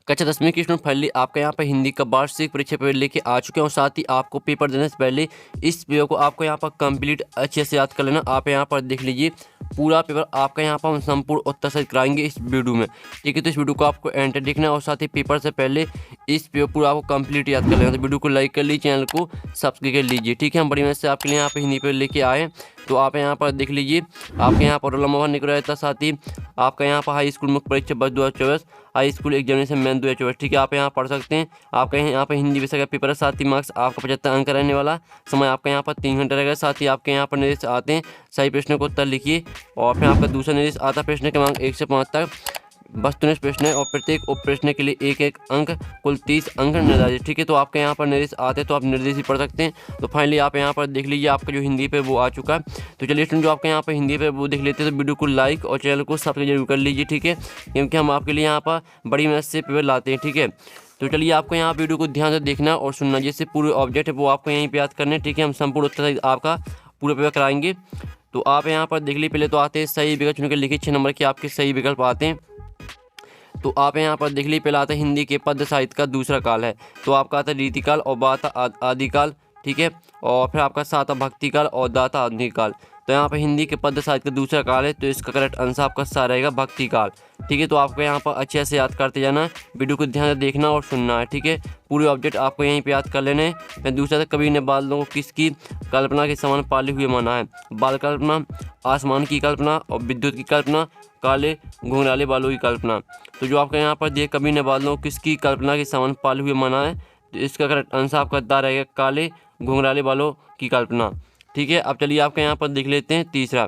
कक्षा 10वीं की स्टूडेंट फाइनली आपका यहाँ पर हिंदी का वार्षिक परीक्षा पेपर लेके आ चुके हैं और साथ ही आपको पेपर देने से पहले इस पेपर को आपको यहाँ पर कंप्लीट अच्छे से याद कर लेना। आप यहाँ पर देख लीजिए पूरा पेपर आपका यहाँ पर हम संपूर्ण उत्तर सहित कराएंगे इस वीडियो में, ठीक है। तो इस वीडियो को आपको एंटर देखना और साथ ही पेपर से पहले इस पेपर पूरा आपको कंप्लीट याद कर लेना। तो वीडियो को लाइक कर लीजिए, चैनल को सब्सक्राइब कर लीजिए, ठीक है। हम बड़ी मेहनत से आपके लिए यहाँ पर हिंदी पेपर लेके आए। तो आप यहाँ पर देख लीजिए आपके यहाँ पर रोल नंबर निकल रहा था, साथ ही आपका यहाँ पर हाई स्कूल मुख्य परीक्षा वर्ष 2024 हाई स्कूल एग्जामिनेशन मेन 2024, ठीक है। आप यहाँ पढ़ सकते हैं। आपका यहाँ पर हिंदी विषय का पेपर है, साथ ही मार्क्स आपका 75 अंक रहने वाला। समय आपका यहाँ पर 3 घंटे रहेगा। साथ ही आपके यहाँ पर निर्देश आते हैं, सही प्रश्न को उत्तर लिखिए और फिर आपका दूसरा निर्देश आता है प्रश्न क्रमांक 1 से 5 तक वस्तुनिष्ठ प्रश्न है और प्रत्येक उप प्रश्न के लिए एक एक अंक, कुल 30 अंक निर्धारित, ठीक है। तो आपके यहाँ पर निर्देश आते हैं तो आप निर्देश ही पढ़ सकते हैं। तो फाइनली आप यहाँ पर देख लीजिए आपका जो हिंदी पे वो आ चुका है। तो चलिए स्टूडेंट जो आपके यहाँ पर हिंदी पे वो देख लेते हैं, तो वीडियो को लाइक और चैनल को सब्सक्राइब जरूर कर लीजिए, ठीक है, क्योंकि हम आपके लिए यहाँ पर बड़ी मेहनत से पेपर लाते हैं, ठीक है। तो चलिए आपको यहाँ वीडियो को ध्यान से देखना और सुनना, जैसे पूरे ऑब्जेक्ट है वो आपको यहीं पर याद करने, ठीक है। हम संपूर्ण उत्तर आपका पूरा पेपर कराएंगे। तो आप यहाँ पर देख लीजिए, पहले तो आते हैं सही विकल्प चुन के लिखिए, 6 नंबर के आपके सही विकल्प आते हैं। तो आप यहाँ पर देख लीजिए पहला आता है हिंदी के पद्य साहित्य का दूसरा काल है, तो आपका आता है रीतिकाल और बाता आदिकाल, ठीक है। और फिर आपका साता भक्ति काल और दाता आधुनिक काल। तो यहाँ पर हिंदी के पद्य साहित्य का दूसरा काल है, तो इसका करेक्ट आंसर आपका सा रहेगा भक्ति काल, ठीक है। तो आपको यहाँ पर अच्छे से याद करते जाना है, वीडियो को ध्यान से देखना और सुनना है, ठीक है। पूरे ऑब्जेक्ट आपको यहीं पे याद कर लेने हैं। फिर दूसरा था कवि ने बादलों को किसकी कल्पना के समान पाले हुए माना है, बाल कल्पना, आसमान की कल्पना और विद्युत की कल्पना, काले घुंघराले बालों की कल्पना। तो जो आपका यहाँ पर दिए कवि ने बादलों को किसकी कल्पना के समान पाले हुए माना है, तो इसका करेक्ट आंसर आपका दा रहेगा काले घुंघराले बालों की कल्पना, ठीक है। अब चलिए आपके यहाँ पर देख लेते हैं तीसरा।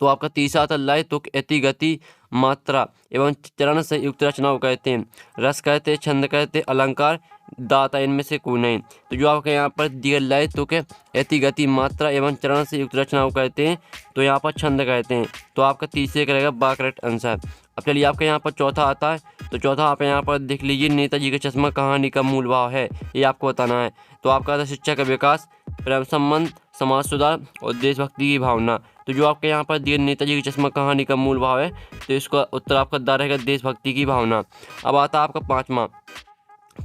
तो आपका तीसरा आता लय, तुक, यति, गति, मात्रा एवं चरण से युक्त रचना को कहते हैं। रस कहते हैं, छंद कहते हैं, अलंकार, दाता इनमें से कोई नहीं। तो जो आपके यहाँ पर दिए लय, तुक, यति, गति, मात्रा एवं चरण से युक्त रचना को कहते हैं, तो यहाँ पर छंद कहते हैं। तो आपका तीसरे का रहेगा बा करेक्ट आंसर। अब चलिए आपके यहाँ पर चौथा आता है। तो चौथा आप यहाँ पर देख लीजिए, नेताजी का चश्मा कहानी का मूल भाव है, ये आपको बताना है। तो आपका आता है शिक्षा का विकास, प्रेम संबंध, समाज सुधार और देशभक्ति की भावना। तो जो आपके यहाँ पर दिए नेताजी का चश्मा कहानी का मूल भाव है, तो इसका उत्तर आपका दा रहेगा देशभक्ति की भावना। अब आता है आपका पाँचवा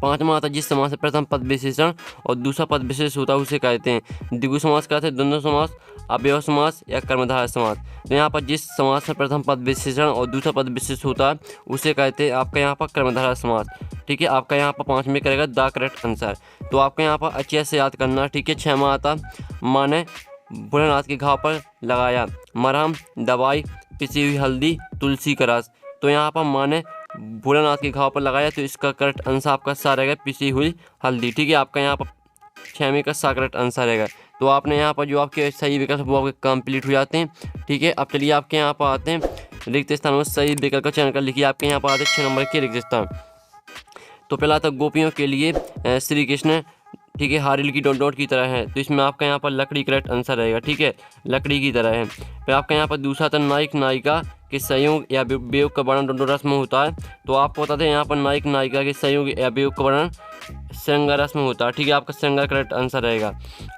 आता है जिस समाज से प्रथम पद विशेषण और दूसरा पद विशेष होता है उसे कहते हैं। द्विगु समास कहते हैं, द्वंद्व समास, अव्यय समास या कर्मधारय समास। तो यहाँ पर जिस समास में प्रथम पद विशेषण और दूसरा पद विशेष होता है उसे कहते हैं आपका यहाँ पर कर्मधारय समास, ठीक है। आपका यहाँ पर 5 में करेगा दा करेक्ट आंसर। तो आपका यहाँ पर अच्छे से याद करना, ठीक है। 6वां आता माँ ने भोलेनाथ के घाव पर लगाया मरहम, दवाई, पिसी हुई हल्दी, तुलसी का रस। तो यहाँ पर माँ ने भोलेनाथ के घाव पर लगाया, तो इसका करेक्ट आंसर आपका सा रहेगा पिसी हुई हल्दी, ठीक है। आपका यहाँ पर 6वें का सा करेक्ट आंसर रहेगा। तो आपने यहाँ पर जो आपके सही विकल्प वो आपके कंप्लीट हो जाते हैं, ठीक है। अब चलिए आपके यहाँ पर आते हैं रिक्त स्थान में सही विकल्प का चयन कर लिखिए। आपके यहाँ पर आते हैं 6 नंबर के रिक्त स्थान। तो पहला था गोपियों के लिए श्री कृष्ण, ठीक है, हारिल की डॉट की तरह है, तो इसमें आपका यहाँ पर लकड़ी करेक्ट आंसर रहेगा, ठीक है, लकड़ी की तरह है। फिर आपका यहाँ पर दूसरा था नायक नायिका के संयोग या वियोग का वर्णन डोडो रस में होता है। तो आपको बताते हैं यहाँ पर नायक नायिका के संयोग या वियोग का वर्णन श्रृंगार रस में होता है, ठीक है। आपका श्रृंगार करेक्ट आंसर रहेगा।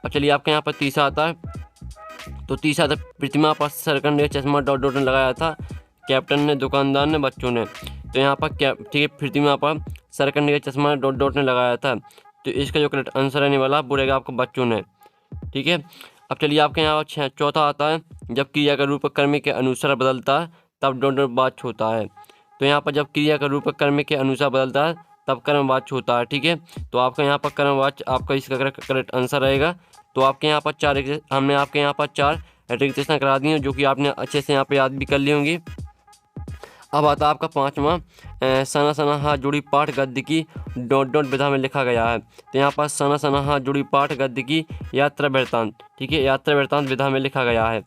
अब चलिए आपके यहाँ पर तीसरा आता है। तो तीसरा था प्रतिमा पर सरकंड ने चश्मा डॉट ने लगाया था, कैप्टन ने, दुकानदार ने, बच्चों ने। तो यहाँ पर ठीक है, प्रतिमा पर सरकंड का चश्मा डॉट ने लगाया था, तो इसका जो करेक्ट आंसर रहने वाला वो रहेगा आपको बच्चों ने, ठीक है। अब चलिए आपके यहाँ चौथा आता है जब क्रिया का रूप कर्म के अनुसार बदलता है तब डॉट होता है। तो यहाँ पर जब क्रिया का रूप कर्म के अनुसार बदलता है तब कर्मवाच्य होता है, ठीक है। तो आपका यहाँ पर कर्मवाच्य आपका इसका करेक्ट आंसर रहेगा। तो आपके यहाँ पर हमने आपके यहाँ पर 4 रिक्त स्थान करा दिए जो कि आपने अच्छे से यहाँ पर याद भी कर ली होंगी। अब आता है आपका 5वां सना सना हाथ जुड़ी पाठ गद्य की डॉट विधा में लिखा गया है। तो यहाँ पर सना सना हाथ जुड़ी पाठ गद्य की यात्रा वृत्तांत, ठीक है, यात्रा वृत्तांत विधा में लिखा गया है।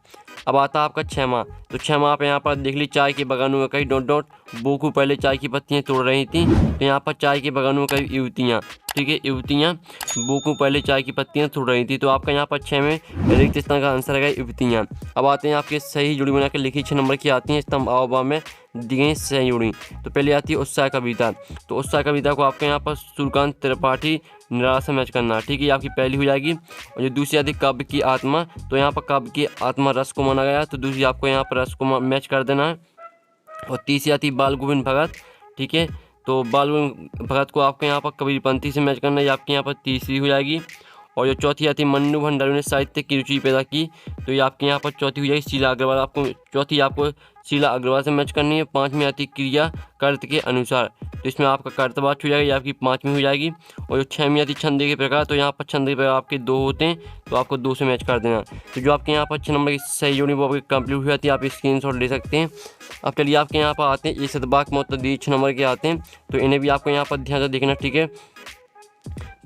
अब आता है आपका 6वां। तो 6वां आप यहाँ पर देख ली, चाय के बगानों में कई डॉट बोकू पहले चाय की पत्तियाँ तोड़ रही थी। तो यहाँ पर चाय के बगानों में कई युवतियाँ, ठीक है, युवतियाँ बोकू पहले चाय की पत्तियाँ तोड़ रही थी। तो आपका यहाँ पर 6 में रिक्त स्थान का आंसर है युवतियाँ। अब आते हैं आपके सही जुड़ी बना के लिखी 6 नंबर की आती हैं स्तंभ आवबा में दी गई सही जुड़ी। तो पहले आती है उत्साह कविता। तो उत्साह कविता को आपके यहाँ पर सूर्यकांत त्रिपाठी निराशा मैच करना, ठीक है, आपकी पहली हो जाएगी। और जो दूसरी आती है काव्य की आत्मा, तो यहाँ पर काव्य की आत्मा रस को माना गया, तो दूसरी आपको यहाँ पर रस को मैच कर देना है। और तीसरी आती है बाल गोविंद भगत, ठीक है, तो बाल भगत को आपके यहाँ पर कबीरपंथी से मैच करना है, ये आपके यहाँ पर तीसरी हो जाएगी। और जो चौथी आती है, मन्नू भंडारी ने साहित्य की रुचि पैदा की, तो ये आपके यहाँ पर चौथी हो जाएगी। शीला अग्रवाल, आपको चौथी आपको शीला अग्रवाल से मैच करनी है। पाँचवीं आती है क्रिया कर्त के अनुसार, तो इसमें आपका कर्तवाच हो जाएगा, ये आपकी पाँचवीं हो जाएगी। और जो छवीं आती है छंद के प्रकार, तो यहाँ पर छंद के प्रकार आपके 2 होते हैं, तो आपको 2 से मैच कर देना। तो जो आपके यहाँ पर 6 नंबर की सही जोड़ी वो आपकी कंप्लीट हो जाती है, आप स्क्रीनशॉट ले सकते हैं। अब चलिए आपके यहाँ पर आते हैं एक शतवाक मुतअद्दी 6 नंबर के आते हैं, तो इन्हें भी आपको यहाँ पर ध्यान से देखना, ठीक है।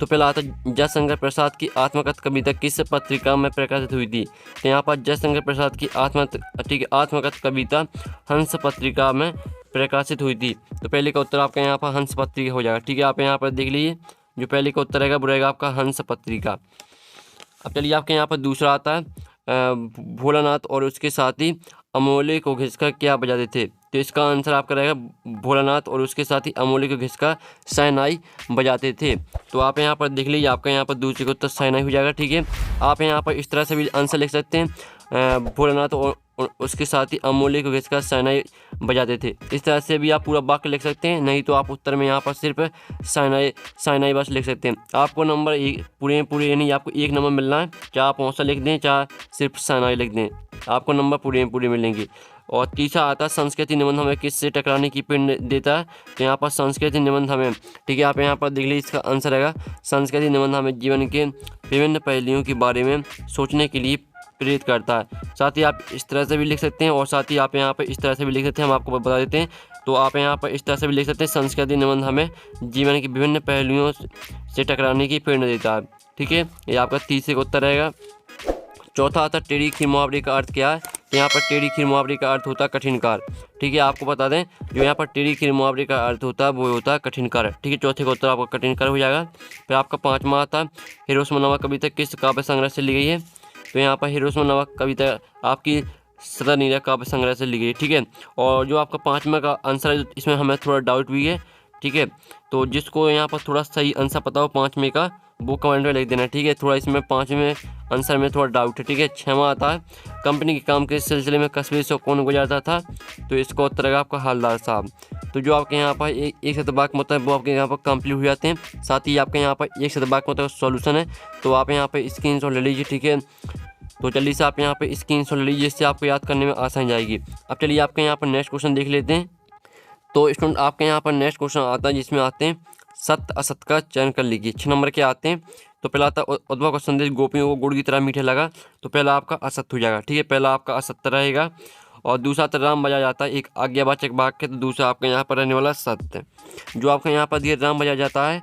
तो पहला आता है जयशंकर प्रसाद की आत्मकथा कविता किस पत्रिका में प्रकाशित हुई थी। तो यहाँ पर जयशंकर प्रसाद की आत्मकथा कविता हंस पत्रिका में प्रकाशित हुई थी। तो पहले का उत्तर आपका यहाँ पर हंस पत्रिका हो जाएगा, ठीक है। आप यहाँ पर देख लीजिए, जो पहले का उत्तर रहेगा वो रहेगा आपका हंस पत्रिका। अब चलिए आपके यहाँ पर दूसरा आता है भोलानाथ और उसके साथी अमोले को घिसकर क्या बजाते थे। तो इसका आंसर आपका रहेगा भोलानाथ और उसके साथी अमोले को घिसकर शहनाई बजाते थे। तो आप यहाँ पर देख लीजिए, आपका यहाँ पर दूसरे का उत्तर शहनाई हो जाएगा, ठीक है। आप यहाँ पर इस तरह से भी आंसर लिख सकते हैं, भोलानाथ और उसके साथी अमोले को घिसकर शहनाई बजाते थे। इस तरह से भी आप पूरा वाक्य लिख सकते हैं, नहीं तो आप उत्तर में यहाँ पर सिर्फ शहनाई बस लिख सकते हैं। आपको नंबर पूरे यानी आपको 1 नंबर मिलना है, चाहे आप हौसला लिख दें चाहे सिर्फ शहनाई लिख दें, आपको नंबर पूरे मिलेंगे। और तीसरा आता है संस्कृति निबंध हमें किससे टकराने की प्रेरणा देता है। तो यहाँ पर संस्कृति निबंध हमें, ठीक है, आप यहाँ पर देख लीजिए, इसका आंसर रहेगा संस्कृति निबंध हमें जीवन के विभिन्न पहलुओं के बारे में सोचने के लिए प्रेरित करता है। साथ ही आप इस तरह से भी लिख सकते हैं, और साथ ही आप यहाँ पर इस तरह से भी लिख सकते हैं, हम आपको बता देते हैं। तो आप यहाँ पर इस तरह से भी लिख सकते हैं, संस्कृति निबंध हमें जीवन के विभिन्न पहलुओं से टकराने की प्रेरणा देता है, ठीक है। ये आपका तीसरे का उत्तर रहेगा। चौथा आता है टेढ़ी खीर मुहावरे का अर्थ क्या है। तो यहाँ पर टेढ़ी खीर मुहावरे का अर्थ होता है कठिन कार्य, ठीक है। आपको बता दें, जो यहाँ पर टेढ़ी खीर मुहावरे का अर्थ होता है वो होता है कठिन कार्य, ठीक है। चौथे का उत्तर आपका कठिन कार्य हो जाएगा। फिर आपका पाँचवा आता है हिरोशिमा नामक कविता किस काव्य संग्रह से ली गई है। तो यहाँ पर हिरोशिमा नामक कविता आपकी सदनीरा काव्य संग्रह से ली गई, ठीक है। और जो आपका पाँचवा का आंसर है, इसमें हमें थोड़ा डाउट भी है, ठीक है। तो जिसको यहाँ पर थोड़ा सही आंसर पता हो पाँचवें का, वो कमेंट में लिख देना, ठीक है। थोड़ा इसमें पाँचवें आंसर में थोड़ा डाउट है, ठीक है। छठवां आता है कंपनी के काम के सिलसिले में कस्बे से कौन गुजरता था। तो इसका उत्तर रहेगा आपका हवलदार साहब। तो जो आपके यहाँ पर एक शतवाक मतलब वो आपके यहाँ पर कंप्लीट हो जाते हैं। साथ ही आपके यहाँ पर एक शतवाक मतलब सॉल्यूशन है, तो आप यहाँ पर स्क्रीनशॉट ले लीजिए, ठीक है। तो जल्दी से आप यहाँ पर स्क्रीनशॉट ले लीजिए, जिससे आपको याद करने में आसानी जाएगी। अब चलिए आपके यहाँ पर नेक्स्ट क्वेश्चन देख लेते हैं। तो स्टूडेंट आपके यहाँ पर नेक्स्ट क्वेश्चन आता है, जिसमें आते हैं सत्य असत्य का चयन कर लीजिए। 6 नंबर के आते हैं। तो पहला आता है उद्धव का संदेश गोपियों को गुड़ की तरह मीठे लगा। तो पहला आपका असत्य हो जाएगा, ठीक है, पहला आपका असत्य रहेगा। और दूसरा आता राम बजा जाता है एक आज्ञावाचक वाक्य, तो दूसरा आपका यहाँ पर रहने वाला सत्य। जो आपका यहाँ पर दिया राम बजा जाता है,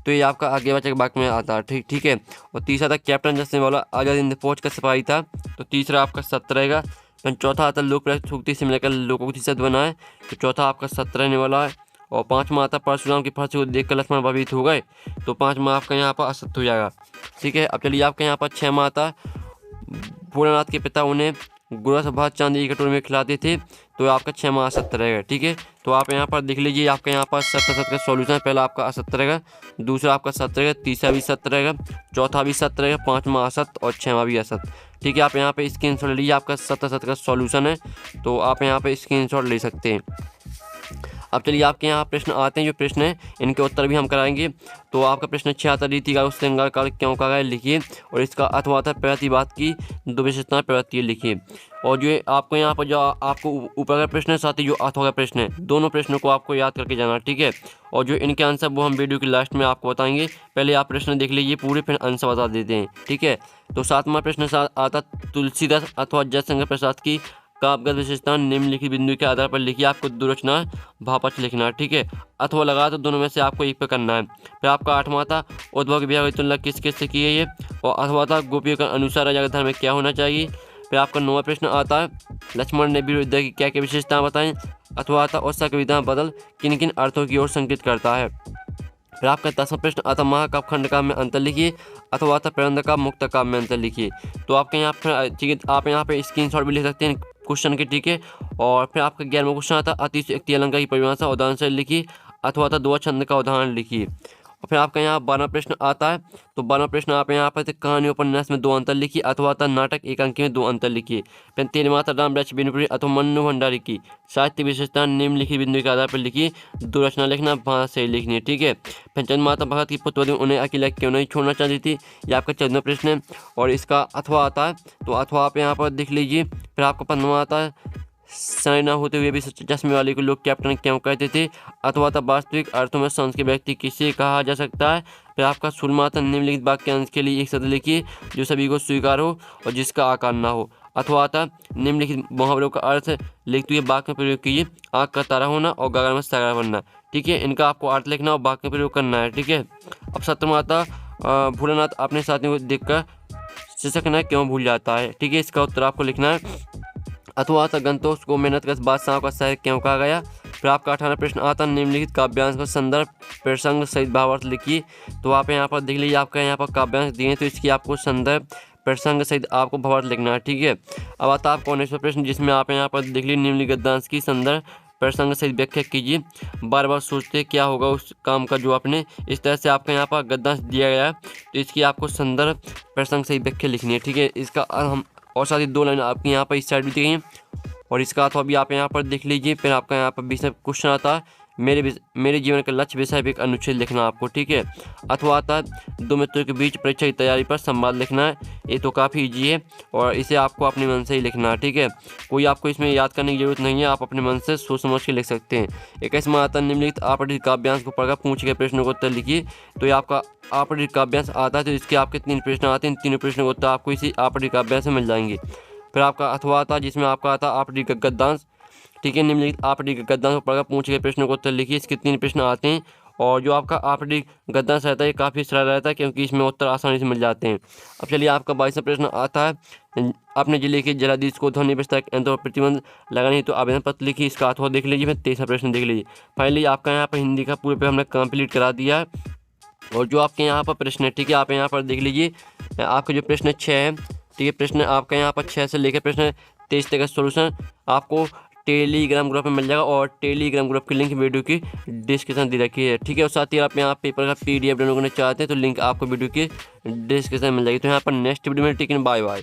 तो ये आपका आज्ञावाचक वाक्य में आता है, ठीक है। और तीसरा था कैप्टन जैसे वाला आज़ाद हिंद फौज का सिपाही था, तो तीसरा आपका सत्य रहेगा। चौथा आता लोकप्रिय सूक्ति से मिलकर लोकोक्ति शब्द बना है, तो चौथा आपका सत्य रहने वाला है। और पाँचवा आता परशुराम की फांसी को देखकर लक्ष्मण भयभीत हो गए, तो पाँचवा आपका यहाँ पर असत्य हो जाएगा, ठीक है। अब चलिए आपके यहाँ पर छठवां आता भोलानाथ के पिता उन्हें गुरस भात चांदी की कटोरी में खिलाते थे, तो आपका छठवां असत्य रहेगा, ठीक है। तो आप यहाँ पर देख लीजिए, आपके यहाँ पर सत्य का सॉल्यूशन पहला आपका असत्य रहेगा, दूसरा आपका सत्य रहेगा, तीसरा भी सत्य रहेगा, चौथा भी सत्य रहेगा, पाँचवा असत्य और छठवां भी असत्य, ठीक है। आप यहाँ पे स्क्रीनशॉट ले लीजिए, आपका सत्य का सॉल्यूशन है, तो आप यहाँ पे स्क्रीनशॉट ले सकते हैं। अब चलिए आपके यहाँ प्रश्न आते हैं, जो प्रश्न है इनके उत्तर भी हम कराएंगे। तो आपका प्रश्न 6 आता रीति का श्रृंगार काल क्यों कहा गया लिखिए, और इसका अथवा आता प्रतिवाद की 2 विशेषताएं प्रवृत्ति लिखिए। और जो आपको यहाँ पर जो आपको ऊपर का प्रश्न है, साथ ही जो अथवा का प्रश्न है, दोनों प्रश्नों को आपको याद करके जाना, ठीक है। और जो इनके आंसर वो हम वीडियो के लास्ट में आपको बताएंगे। पहले आप प्रश्न देख लीजिए पूरे, फिर आंसर बता देते हैं, ठीक है। तो 7वां प्रश्न आता तुलसीदास अथवा जयशंकर प्रसाद की काव्यगत विशेषता निम्नलिखित बिंदु के आधार पर लिखिए। आपको दो रचना भावपक्ष लिखना है, ठीक है। अथवा लगा तो दोनों में से आपको एक पे करना है। फिर आपका 8वां था उद्धव की ब्याह की तुलना किस किस से की है ये, और अथवा था गोपियों के अनुसार राजा के धर्म में क्या होना चाहिए। फिर आपका 9वां प्रश्न आता है लक्ष्मण ने वीर युद्ध की क्या क्या विशेषताएं बताएं, अथवा था उत्साह कविता बदल किन किन अर्थों की ओर संकेत करता है। फिर आपका 10वां प्रश्न आता महाकाव्य खंडकाव्य में अंतर लिखिए, अथवा था प्रबंधकाव्य मुक्तकाव्य में अंतर लिखिए। तो आपके यहाँ पर ठीक है, आप यहाँ पे स्क्रीनशॉट भी ले सकते हैं क्वेश्चन के, ठीक है। और फिर आपका 11वां क्वेश्चन आता अतिशयोक्ति अलंकार की परिभाषा उदाहरण से लिखिए, अथवा था द्वंद्व छंद का उदाहरण लिखिए। और फिर आपका यहाँ 12 प्रश्न आता है। तो 12 प्रश्न आप यहाँ पर कहानी उपन्यास में 2 अंतर लिखिए अथवा नाटक एकांकी में 2 अंतर लिखिए। फिर 13 था राम वृक्ष बिनुपुरी अथवा मन्नू भंडारी की साहित्य विशेषता निम्नलिखित बिंदु के आधार पर लिखिए। 2 रचना लिखना, भाषा सही लिखनी है, ठीक है। फिर चंद्रमाता भगत की पुत्रवधू उन्हें अकेला क्यों नहीं छोड़ना चाहती थी, ये आपका 14वां प्रश्न है। और इसका अथवा आता है, तो अथवा आप यहाँ पर देख लीजिए। फिर आपका 15वां आता है सही न होते हुए भी चश्मे वाले को लोग कैप्टन क्यों कहते थे, अथवा वास्तविक अर्थों में संस के व्यक्ति किसे कहा जा सकता है। फिर आपका 16वां था निम्नलिखित वाक्यांश के लिए एक शब्द लिखिए जो सभी को स्वीकार हो और जिसका आकार ना हो। अथवा था निम्नलिखित मुहावरों का अर्थ लिखते हुए वाक्य में प्रयोग कीजिए। आँख का तारा होना और गगन में सागर बनना, ठीक है। इनका आपको अर्थ लिखना और वाक्य में प्रयोग करना है, ठीक है। अब 17वां था भोलेनाथ अपने साथियों को देखकर सिसकना क्यों भूल जाता है, ठीक है। इसका उत्तर आपको लिखना है। अथवा गंतोष को मेहनत का बादशाह का शहर क्यों कहा गया। फिर आपका 18वां प्रश्न आता निम्नलिखित काव्यांश का संदर्भ प्रसंग सहित भावार्थ लिखिए। तो आप यहाँ पर देख लीजिए, आपका यहाँ पर काव्यांश दिए तो इसकी आपको संदर्भ प्रसंग सहित आपको भावार्थ लिखना है, ठीक है। अब आता है आपका 19वां प्रश्न जिसमें आप यहाँ पर देख लीजिए निम्नलिखित गद्यांश की संदर्भ प्रसंग सहित व्याख्या कीजिए। बार बार सोचते क्या होगा उस काम का जो आपने, इस तरह से आपका यहाँ पर गद्यांश दिया गया है। तो इसकी आपको संदर्भ प्रसंग सहित व्याख्या लिखनी है, ठीक है। इसका हम और साथ ही 2 लाइन आपकी यहाँ पर इस साइड भी दी गई हैं और इसका अथवा भी आप यहाँ पर देख लीजिए। फिर आपका यहाँ पर 20वां क्वेश्चन आता है मेरे जीवन का लक्ष्य विषय पर एक अनुच्छेद लिखना आपको, ठीक है। अथवा आता है 2 मित्रों के बीच परीक्षा की तैयारी पर संवाद लिखना है। ये तो काफ़ी ईजी है और इसे आपको अपने मन से ही लिखना है, ठीक है। कोई आपको इसमें याद करने की जरूरत नहीं है, आप अपने मन से सोच समझ के लिख सकते हैं। 21वां आता है निम्नलिखित आपरित काव्यांश को पढ़कर पूछे गए प्रश्नों का उत्तर लिखिए। तो ये आपका आपरित काव्यांश आता है, तो इसके आपके 3 प्रश्न आते हैं। 3 प्रश्नों का उत्तर आपको इसी आपरित काव्यांश में मिल जाएंगे। फिर आपका अथवा आता है जिसमें आपका आता है आपरित गद्यांश, ठीक है। निम्नलिखित आपरित गद्यांश को पढ़कर पूछे गए प्रश्नों को उत्तर लिखिए। इसके 3 प्रश्न आते हैं और जो आपका आपरित गद्यांश रहता है ये काफ़ी सरल रहता है क्योंकि इसमें उत्तर आसानी से मिल जाते हैं। अब चलिए आपका 22वां प्रश्न आता है अपने जिले के जलाधीश को ध्वनि विस्तारक यंत्रों पर प्रतिबंध लगानी है तो आवेदन पत्र लिखिए। इसका अथवा देख लीजिए। फिर 23वां प्रश्न देख लीजिए। फाइनली आपका यहाँ पर हिंदी का पूरे पेपर हमने कंप्लीट करा दिया है और जो आपके यहाँ पर प्रश्न है, ठीक है, आप यहाँ पर देख लीजिए। आपके जो प्रश्न 6 है, ठीक है, प्रश्न आपका यहाँ पर 6 से लेकर प्रश्न 23 तक का सोल्यूशन आपको टेलीग्राम ग्रुप में मिल जाएगा और टेलीग्राम ग्रुप की लिंक वीडियो की डिस्क्रिप्शन दे रखी है, ठीक है। और साथ ही आप यहाँ पेपर का PDF डाउनलोड करना चाहते हैं तो लिंक आपको वीडियो की डिस्क्रिप्शन में मिल जाएगी। तो यहाँ पर नेक्स्ट वीडियो में, ठीक है, बाय बाय।